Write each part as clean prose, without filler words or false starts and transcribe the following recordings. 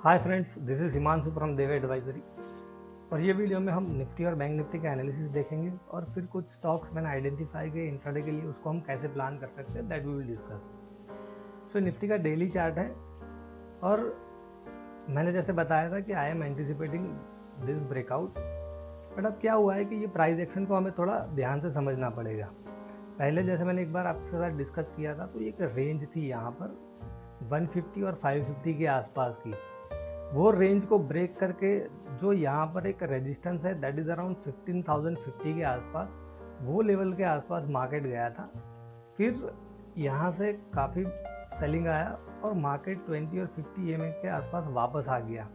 Hi friends, this is Himanshu from Dev advisory. और ये video में हम निफ्टी और बैंक निफ्टी का एनालिसिस देखेंगे और फिर कुछ स्टॉक्स मैंने आइडेंटिफाई किए इंट्राडे के लिए, उसको हम कैसे प्लान कर सकते हैं that we will discuss. So Nifty का डेली चार्ट है और मैंने जैसे बताया था कि I am anticipating this breakout. But अब क्या हुआ है कि ये प्राइस एक्शन को हमें थोड़ा ध्यान से समझना पड़ेगा। पहले जैसे मैंने एक बार आपके साथ डिस्कस किया था तो एक रेंज थी यहाँ पर 150 और 550 के आसपास की। वो रेंज को ब्रेक करके जो यहाँ पर एक रेजिस्टेंस है दैट इज़ अराउंड 15,050 के आसपास, वो लेवल के आसपास मार्केट गया था। फिर यहाँ से काफ़ी सेलिंग आया और मार्केट 20 और 50 EMA के आसपास वापस आ गया।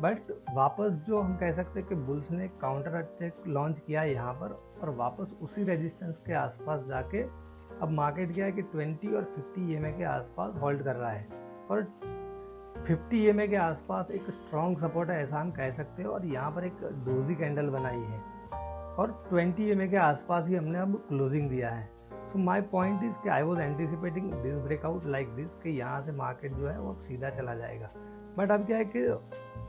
बट वापस जो हम कह सकते हैं कि बुल्स ने काउंटर अटैक लॉन्च किया यहाँ पर और वापस उसी रेजिस्टेंस के आसपास जाके अब मार्केट क्या है कि 20 और 50 EMA के आसपास होल्ड कर रहा है और 50 EMA के आसपास एक स्ट्रॉन्ग सपोर्ट है ऐसा हम कह सकते हैं। और यहाँ पर एक डोजी कैंडल बनाई है और 20 EMA के आसपास ही हमने अब क्लोजिंग दिया है। सो माय पॉइंट इज कि I was anticipating this breakout like this कि यहाँ से मार्केट जो है वो अब सीधा चला जाएगा। बट अब क्या है कि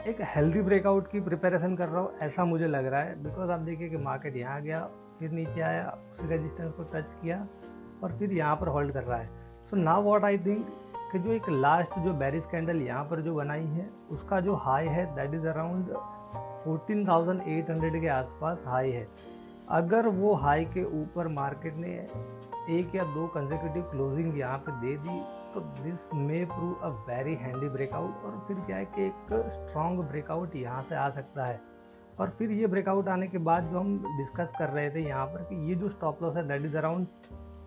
एक हेल्दी ब्रेकआउट की प्रिपरेशन कर रहा हूँ ऐसा मुझे लग रहा है। बिकॉज आप देखिए कि मार्केट यहाँ गया, फिर नीचे आया, उसी रेजिस्टेंस को टच किया और फिर यहाँ पर होल्ड कर रहा है। So now what I think कि जो एक लास्ट जो बेरिश कैंडल यहाँ पर जो बनाई है उसका जो हाई है दैट इज़ अराउंड 14,800 के आसपास हाई है। अगर वो हाई के ऊपर मार्केट ने एक या दो कंसेक्यूटिव क्लोजिंग यहाँ पे दे दी तो this may prove a very handy breakout और फिर क्या है कि एक स्ट्रॉन्ग ब्रेकआउट यहाँ से आ सकता है। और फिर ये ब्रेकआउट आने के बाद जो हम डिस्कस कर रहे थे यहाँ पर कि ये जो स्टॉप लॉस है दैट इज़ अराउंड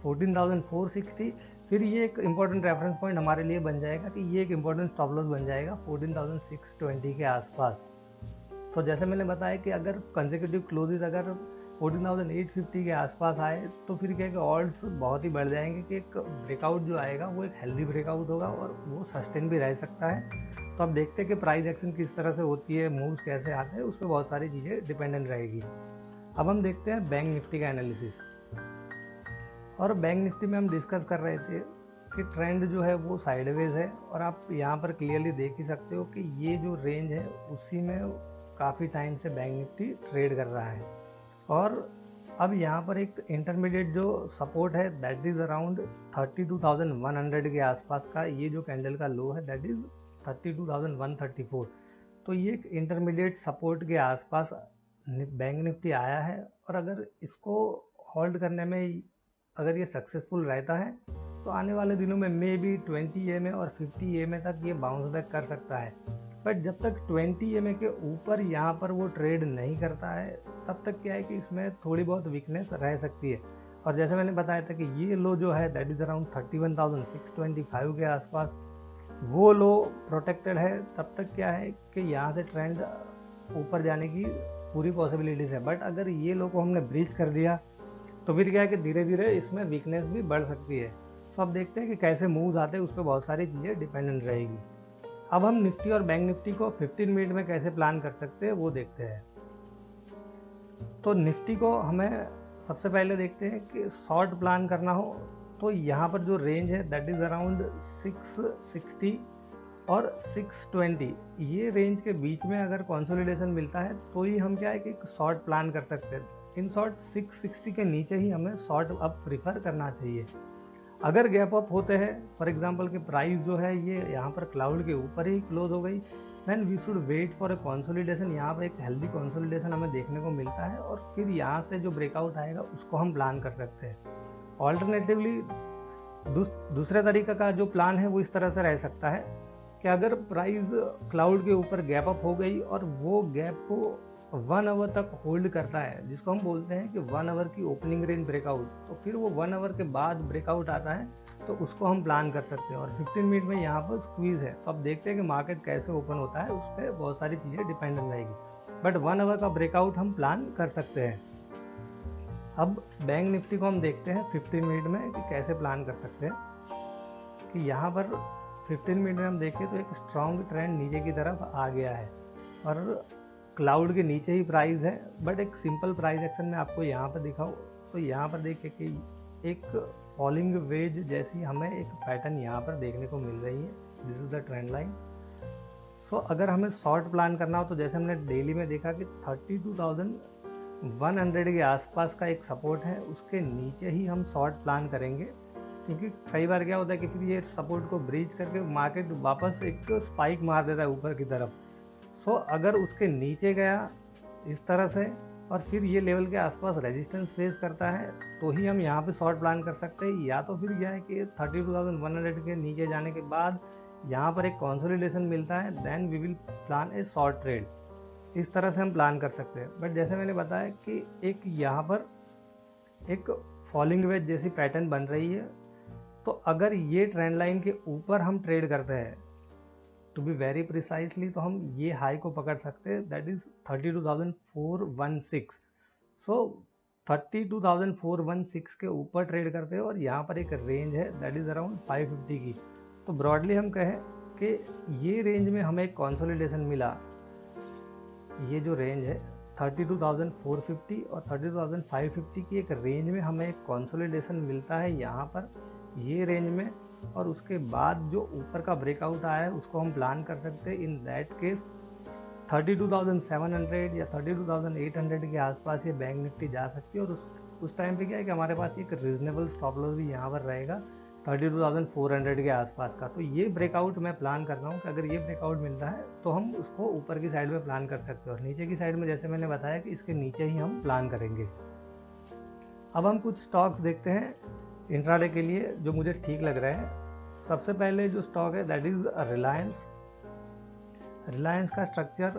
14,460, फिर ये एक इम्पॉर्टेंट रेफरेंस पॉइंट हमारे लिए बन जाएगा कि ये एक इम्पॉर्टेंट स्टॉप लॉस बन जाएगा 14,620 के आसपास। तो जैसे मैंने बताया कि अगर कंसेक्यूटिव क्लोजेज अगर 14,850 के आसपास आए तो फिर क्या है कि ऑड्स बहुत ही बढ़ जाएंगे कि एक ब्रेकआउट जो आएगा वो एक हेल्दी ब्रेकआउट होगा और वो सस्टेन भी रह सकता है। तो अब देखते हैं कि प्राइस एक्शन किस तरह से होती है, मूव्स कैसे आते हैं, उस पर बहुत सारी चीज़ें डिपेंडेंट रहेगी। अब हम देखते हैं बैंक निफ्टी का एनालिसिस। और बैंक निफ्टी में हम डिस्कस कर रहे थे कि ट्रेंड जो है वो साइडवेज है और आप यहाँ पर क्लियरली देख ही सकते हो कि ये जो रेंज है उसी में काफ़ी टाइम से बैंक निफ्टी ट्रेड कर रहा है। और अब यहाँ पर एक इंटरमीडिएट जो सपोर्ट है दैट इज़ अराउंड 32,100 के आसपास का, ये जो कैंडल का लो है दैट इज़ 32,134। तो ये एक इंटरमीडिएट सपोर्ट के आसपास बैंक निफ्टी आया है और अगर इसको होल्ड करने में अगर ये सक्सेसफुल रहता है तो आने वाले दिनों में मे बी 20 EMA और 50 EMA तक ये बाउंस बैक कर सकता है। बट जब तक 20 EMA के ऊपर यहाँ पर वो ट्रेड नहीं करता है तब तक क्या है कि इसमें थोड़ी बहुत वीकनेस रह सकती है। और जैसे मैंने बताया था कि ये लो जो है दैट इज़ अराउंड 31,625 के आसपास, वो लो प्रोटेक्टेड है। तब तक क्या है कि यहाँ से ट्रेंड ऊपर जाने की पूरी पॉसिबिलिटीज़ है। बट अगर ये लो को हमने ब्रीच कर दिया तो फिर क्या है कि धीरे धीरे इसमें वीकनेस भी बढ़ सकती है। तो अब देखते हैं कि कैसे मूव्स आते हैं, उस पर बहुत सारी चीज़ें डिपेंडेंट रहेगी। अब हम निफ्टी और बैंक निफ्टी को 15 मिनट में कैसे प्लान कर सकते हैं वो देखते हैं। तो निफ्टी को हमें सबसे पहले देखते हैं कि शॉर्ट प्लान करना हो तो यहाँ पर जो रेंज है दैट इज़ अराउंड 660 और 620, ये रेंज के बीच में अगर कंसोलिडेशन मिलता है तो ही हम क्या है कि शॉर्ट प्लान कर सकते हैं। इन शॉर्ट 660 के नीचे ही हमें शॉर्ट अप प्रीफर करना चाहिए। अगर गैप अप होते हैं फॉर एग्जांपल कि प्राइस जो है ये यहाँ पर क्लाउड के ऊपर ही क्लोज हो गई, then we should wait for a consolidation. यहाँ पर एक हेल्दी कंसोलिडेशन हमें देखने को मिलता है और फिर यहाँ से जो ब्रेकआउट आएगा उसको हम प्लान कर सकते हैं। ऑल्टरनेटिवली दूसरे तरीके का जो प्लान है वो इस तरह से रह सकता है कि अगर प्राइस क्लाउड के ऊपर गैप अप हो गई और वो गैप को 1 आवर तक होल्ड करता है, जिसको हम बोलते हैं कि 1 आवर की ओपनिंग रेंज ब्रेकआउट, तो फिर वो 1 आवर के बाद ब्रेकआउट आता है तो उसको हम प्लान कर सकते हैं। और 15 मिनट में यहाँ पर स्क्वीज़ है तो अब देखते हैं कि मार्केट कैसे ओपन होता है, उस पर बहुत सारी चीज़ें डिपेंडेंट रहेगी। बट 1 आवर का ब्रेकआउट हम प्लान कर सकते हैं। अब बैंक निफ्टी को हम देखते हैं 15 मिनट में कि कैसे प्लान कर सकते हैं। कि यहाँ पर 15 मिनट में हम देखें तो एक स्ट्रॉन्ग ट्रेंड नीचे की तरफ आ गया है और क्लाउड के नीचे ही प्राइस है। बट एक सिंपल प्राइस एक्शन में आपको यहाँ पर दिखाऊँ तो यहाँ पर देखिए कि एक फॉलिंग वेज जैसी हमें एक पैटर्न यहाँ पर देखने को मिल रही है। This is the trend line. अगर हमें शॉर्ट प्लान करना हो तो जैसे हमने डेली में देखा कि 32,100 के आसपास का एक सपोर्ट है, उसके नीचे ही हम शॉर्ट प्लान करेंगे, क्योंकि कई बार क्या होता है कि फिर ये सपोर्ट को ब्रीच करके मार्केट वापस एक स्पाइक मार देता है ऊपर की तरफ। अगर उसके नीचे गया इस तरह से और फिर ये लेवल के आसपास रेजिस्टेंस फेस करता है तो ही हम यहाँ पे शॉर्ट प्लान कर सकते हैं, या तो फिर क्या है कि 32,100 के नीचे जाने के बाद यहाँ पर एक कंसोलिडेशन मिलता है, then we will plan a short trade. इस तरह से हम प्लान कर सकते हैं। बट जैसे मैंने बताया कि एक यहाँ पर एक फॉलिंग वेज जैसी पैटर्न बन रही है, तो अगर ये ट्रेंड लाइन के ऊपर हम ट्रेड करते हैं, टू बी वेरी प्रिसाइसली, तो हम ये हाई को पकड़ सकते हैं, दैट इज 32,416। 32,416 के ऊपर ट्रेड करते हैं और यहाँ पर एक रेंज है दैट इज अराउंड 550 की। तो ब्रॉडली हम कहें कि ये रेंज में हमें एक कंसोलिडेशन मिला, ये जो रेंज है 32,450 और 32,550 की एक रेंज में हमें एक कंसोलिडेशन मिलता है यहाँ पर ये रेंज में, और उसके बाद जो ऊपर का ब्रेकआउट आया है उसको हम प्लान कर सकते हैं। इन दैट केस 32,700 या 32,800 के आसपास ये बैंक निफ्टी जा सकती है, और उस टाइम पे क्या है कि हमारे पास एक रीजनेबल स्टॉप लॉस भी यहाँ पर रहेगा 32,400 के आसपास का। तो ये ब्रेकआउट मैं प्लान कर रहा हूँ कि अगर ये ब्रेकआउट मिलता है तो हम उसको ऊपर की साइड में प्लान कर सकते हैं, और नीचे की साइड में जैसे मैंने बताया कि इसके नीचे ही हम प्लान करेंगे। अब हम कुछ स्टॉक्स देखते हैं इंट्राडे के लिए जो मुझे ठीक लग रहा है। सबसे पहले जो स्टॉक है दैट इज रिलायंस। रिलायंस का स्ट्रक्चर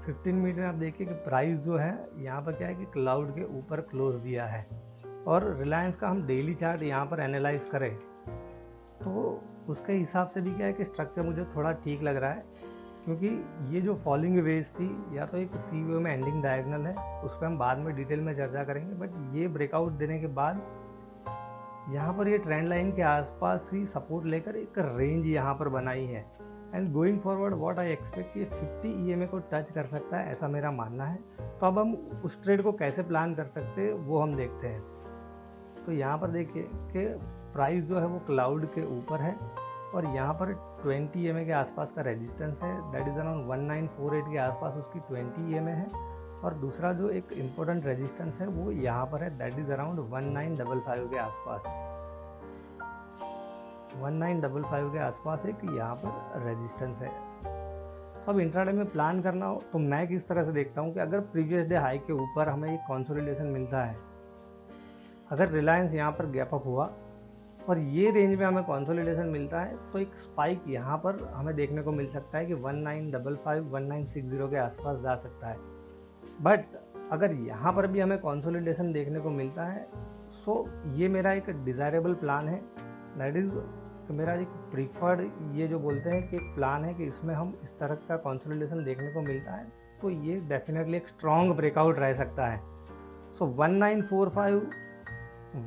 15 मिनट में आप देखिए कि प्राइस जो है यहाँ पर क्या है कि क्लाउड के ऊपर क्लोज दिया है, और रिलायंस का हम डेली चार्ट यहाँ पर एनालाइज करें तो उसके हिसाब से भी क्या है कि स्ट्रक्चर मुझे थोड़ा ठीक लग रहा है, क्योंकि ये जो फॉलिंग वेज थी या तो एक सी में एंडिंग डायगोनल है, उस पर हम बाद में डिटेल में चर्चा करेंगे। बट ये ब्रेकआउट देने के बाद यहाँ पर ये ट्रेंड लाइन के आसपास ही सपोर्ट लेकर एक रेंज यहाँ पर बनाई है, and going forward what I expect ये 50 EMA को टच कर सकता है, ऐसा मेरा मानना है। तो अब हम उस ट्रेड को कैसे प्लान कर सकते हैं वो हम देखते हैं। तो यहाँ पर देखिए कि प्राइस जो है वो क्लाउड के ऊपर है, और यहाँ पर 20 EMA के आसपास का रेजिस्टेंस है, दैट इज़ अराउंड 1948 के आसपास उसकी 20 EMA है, और दूसरा जो एक इम्पोर्टेंट रेजिस्टेंस है वो यहाँ पर है, दैट इज़ अराउंड 1955 के आसपास। 1955 के आसपास एक यहाँ पर रेजिस्टेंस है। तो अब इंट्राडे में प्लान करना हो तो मैं किस तरह से देखता हूँ कि अगर प्रीवियस डे हाई के ऊपर हमें एक कंसोलिडेशन मिलता है, अगर रिलायंस यहाँ पर गैप अप हुआ और ये रेंज में हमें कंसोलिडेशन मिलता है, तो एक स्पाइक यहाँ पर हमें देखने को मिल सकता है कि 1955 1960 के आसपास जा सकता है। बट अगर यहाँ पर भी हमें कंसोलिडेशन देखने को मिलता है, सो ये मेरा एक डिज़ायरेबल प्लान है, दैट इज़ मेरा एक प्रीफर्ड, ये जो बोलते हैं कि एक प्लान है कि इसमें हम इस तरह का कंसोलिडेशन देखने को मिलता है, तो ये डेफिनेटली एक स्ट्रॉन्ग ब्रेकआउट रह सकता है। सो 1945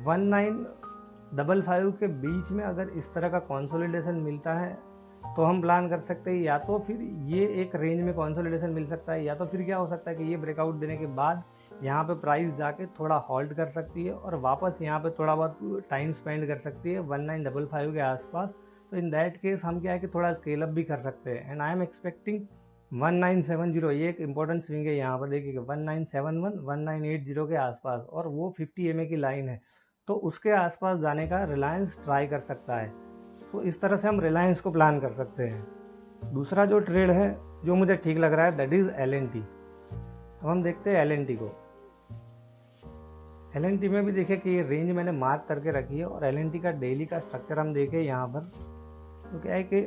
1955 के बीच में अगर इस तरह का कंसोलिडेशन मिलता है तो हम प्लान कर सकते हैं, या तो फिर ये एक रेंज में कंसोलिडेशन मिल सकता है, या तो फिर क्या हो सकता है कि ये ब्रेकआउट देने के बाद यहाँ पे प्राइस जाके थोड़ा हॉल्ट कर सकती है और वापस यहाँ पे थोड़ा बहुत टाइम स्पेंड कर सकती है 1955 के आसपास। तो इन दैट केस हम क्या है कि थोड़ा स्केल अप भी कर सकते हैं, एंड आई एम एक्सपेक्टिंग 1970, ये एक इंपॉर्टेंट स्विंग है यहाँ पर देखिए 1971 1980 के आसपास, और वो 50 EMA की लाइन है, तो उसके आसपास जाने का रिलायंस ट्राई कर सकता है। तो इस तरह से हम रिलायंस को प्लान कर सकते हैं। दूसरा जो ट्रेड है जो मुझे ठीक लग रहा है दैट इज़ L&T। अब हम देखते हैं L&T को। L&T में भी देखिए कि ये रेंज मैंने मार्क करके रखी है, और L&T का डेली का स्ट्रक्चर हम देखें यहाँ पर तो क्या है कि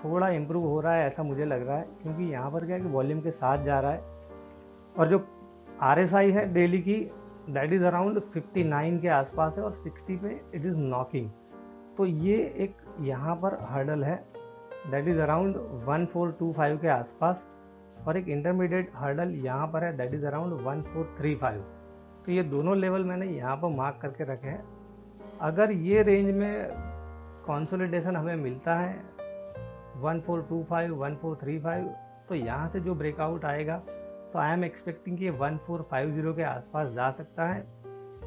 थोड़ा इम्प्रूव हो रहा है ऐसा मुझे लग रहा है, क्योंकि यहाँ पर क्या है कि वॉल्यूम के साथ जा रहा है, और जो RSI है डेली की दैट इज़ अराउंड 59 के आसपास है, और 60 पे इट इज़ नॉकिंग। तो ये एक यहाँ पर हर्डल है दैट इज़ अराउंड 1425 के आसपास, और एक इंटरमीडिएट हर्डल यहाँ पर है दैट इज़ अराउंड 1435। तो ये दोनों लेवल मैंने यहाँ पर मार्क करके रखे हैं। अगर ये रेंज में कंसोलिडेशन हमें मिलता है 1425 1435, तो यहाँ से जो ब्रेकआउट आएगा तो आई एम एक्सपेक्टिंग कि 1450 के आसपास जा सकता है,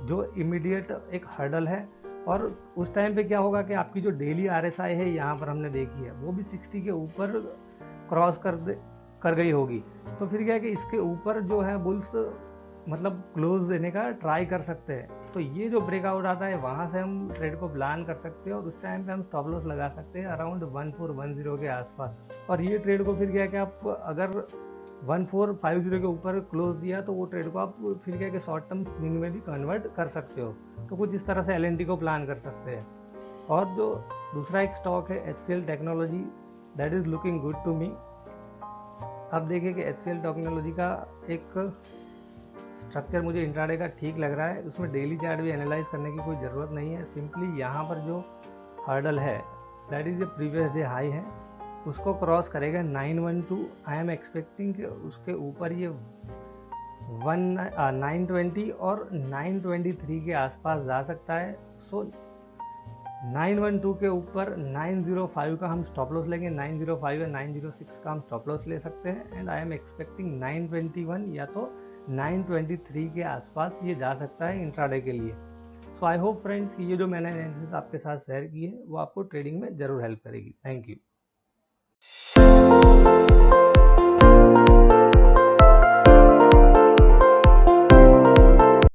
जो इमीडिएट एक हर्डल है। और उस टाइम पे क्या होगा कि आपकी जो डेली RSI है यहाँ पर हमने देखी है वो भी 60 के ऊपर क्रॉस कर गई होगी, तो फिर क्या है कि इसके ऊपर जो है बुल्स मतलब क्लोज देने का ट्राई कर सकते हैं। तो ये जो ब्रेकआउट आता है वहाँ से हम ट्रेड को प्लान कर सकते हैं और उस टाइम पे हम स्टॉप लॉस लगा सकते हैं अराउंड 1410 के आसपास। और ये ट्रेड को फिर क्या है कि आप अगर 1450 के ऊपर क्लोज दिया तो वो ट्रेड को आप फिर क्या है कि शॉर्ट टर्म स्विंग में भी कन्वर्ट कर सकते हो। तो कुछ इस तरह से LNT को प्लान कर सकते हैं। और जो दूसरा एक स्टॉक है HCL technology, that is looking good to me. अब देखिए कि HCL टेक्नोलॉजी का एक स्ट्रक्चर मुझे इंट्राडे का ठीक लग रहा है। उसमें डेली चार्ट भी एनालाइज करने की कोई ज़रूरत नहीं है। सिंपली यहाँ पर जो हर्डल है दैट इज़ जो प्रीवियस डे हाई है उसको क्रॉस करेगा 912। आई एम एक्सपेक्टिंग कि उसके ऊपर ये 920 और 923 के आसपास जा सकता है। सो 912 के ऊपर 905 का हम स्टॉप लॉस लेंगे, 905 या 906 का हम स्टॉप लॉस ले सकते हैं। एंड आई एम एक्सपेक्टिंग 921 या तो 923 के आसपास ये जा सकता है इंट्राडे के लिए। सो आई होप फ्रेंड्स कि ये जो मैंने एनालिसिस आपके साथ शेयर की है वो आपको ट्रेडिंग में ज़रूर हेल्प करेगी। Thank you.